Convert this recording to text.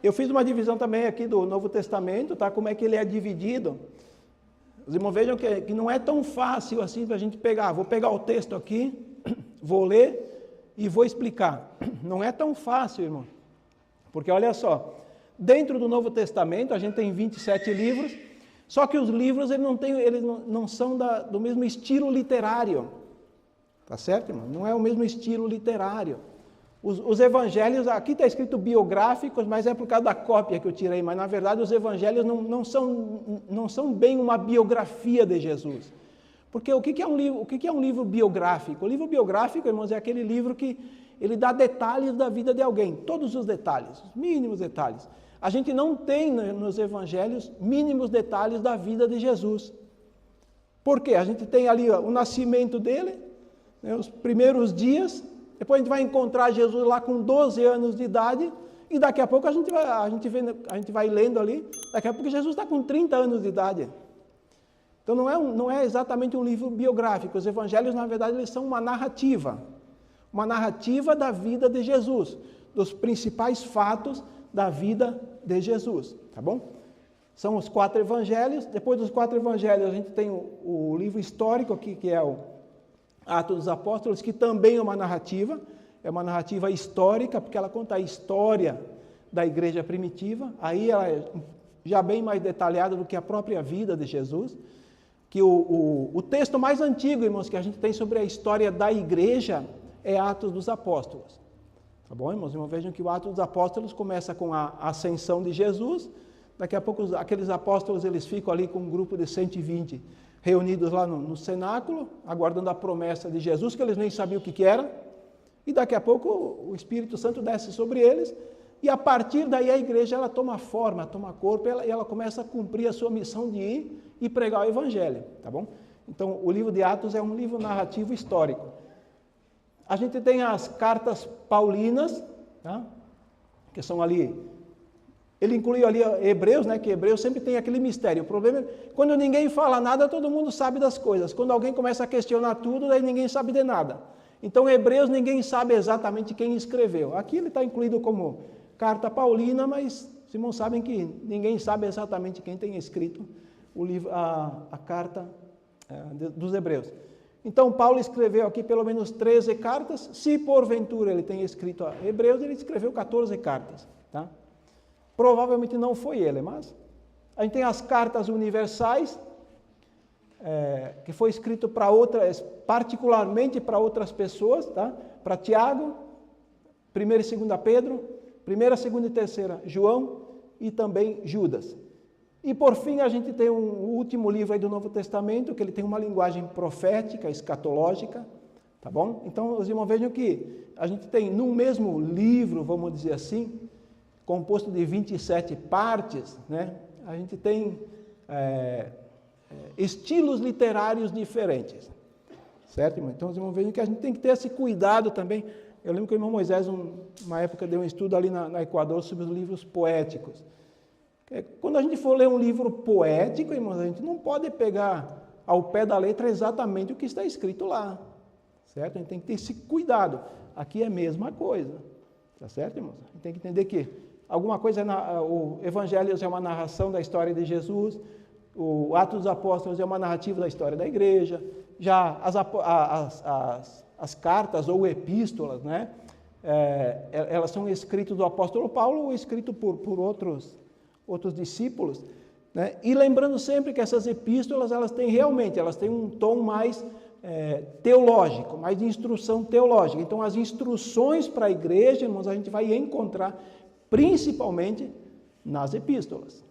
Eu fiz uma divisão também aqui do Novo Testamento, tá? Como é que ele é dividido. Os irmãos vejam que não é tão fácil assim para a gente pegar. Vou pegar o texto aqui, vou ler e vou explicar. Não é tão fácil, irmão. Porque olha só, dentro do Novo Testamento a gente tem 27 livros, só que os livros eles não são do mesmo estilo literário. Tá certo, irmão? Não é o mesmo estilo literário. Os evangelhos, aqui está escrito biográficos, mas é por causa da cópia que eu tirei, mas na verdade os evangelhos não são bem uma biografia de Jesus. Porque o que é um livro biográfico? O livro biográfico, irmãos, é aquele livro que ele dá detalhes da vida de alguém, todos os detalhes, os mínimos detalhes. A gente não tem nos evangelhos mínimos detalhes da vida de Jesus. Por quê? A gente tem ali o nascimento dele, né, os primeiros dias. Depois a gente vai encontrar Jesus lá com 12 anos de idade, e daqui a pouco a gente vai lendo ali, daqui a pouco Jesus está com 30 anos de idade. Então não é exatamente um livro biográfico. Os evangelhos, na verdade, eles são uma narrativa da vida de Jesus, dos principais fatos da vida de Jesus, tá bom? São os 4 evangelhos. Depois dos 4 evangelhos, a gente tem o livro histórico aqui, que é o Atos dos Apóstolos, que também é uma narrativa histórica, porque ela conta a história da igreja primitiva. Aí ela é já bem mais detalhada do que a própria vida de Jesus. Que o texto mais antigo, irmãos, que a gente tem sobre a história da igreja é Atos dos Apóstolos. Tá bom, irmãos? Vejam que o Atos dos Apóstolos começa com a ascensão de Jesus. Daqui a pouco aqueles apóstolos eles ficam ali com um grupo de 120 reunidos lá no cenáculo, aguardando a promessa de Jesus, que eles nem sabiam o que era, e daqui a pouco o Espírito Santo desce sobre eles, e a partir daí a igreja ela toma forma, toma corpo, e ela começa a cumprir a sua missão de ir e pregar o Evangelho, tá bom? Então, o livro de Atos é um livro narrativo histórico. A gente tem as cartas paulinas, tá? Que são ali... Ele incluiu ali Hebreus, né, que Hebreus sempre tem aquele mistério. O problema é quando ninguém fala nada, todo mundo sabe das coisas. Quando alguém começa a questionar tudo, daí ninguém sabe de nada. Então, Hebreus, ninguém sabe exatamente quem escreveu. Aqui ele está incluído como carta paulina, mas os irmãos sabem que ninguém sabe exatamente quem tem escrito o livro, a carta dos Hebreus. Então, Paulo escreveu aqui pelo menos 13 cartas. Se porventura ele tem escrito a Hebreus, ele escreveu 14 cartas, tá? Provavelmente não foi ele, mas a gente tem as cartas universais, que foi escrito para outras, particularmente para outras pessoas, tá? Para Tiago, 1ª e 2ª Pedro, 1ª, 2ª e 3ª João e também Judas. E por fim a gente tem um último livro aí do Novo Testamento, que ele tem uma linguagem profética, escatológica, tá bom? Então os irmãos vejam que a gente tem no mesmo livro, vamos dizer assim, composto de 27 partes, né? A gente tem estilos literários diferentes, certo, irmão? Então, os irmãos vejam que a gente tem que ter esse cuidado também. Eu lembro que o irmão Moisés, uma época, deu um estudo ali na Equador sobre os livros poéticos. Quando a gente for ler um livro poético, irmãos, a gente não pode pegar ao pé da letra exatamente o que está escrito lá, certo? A gente tem que ter esse cuidado. Aqui é a mesma coisa, tá certo, irmãos? A gente tem que entender que alguma coisa, o Evangelho é uma narração da história de Jesus, o Atos dos Apóstolos é uma narrativa da história da igreja, já as cartas ou epístolas, né, elas são escritas do apóstolo Paulo ou escritas por outros discípulos, né, e lembrando sempre que essas epístolas, elas têm um tom mais teológico, mais de instrução teológica. Então, as instruções para a igreja, irmãos, a gente vai encontrar principalmente nas epístolas,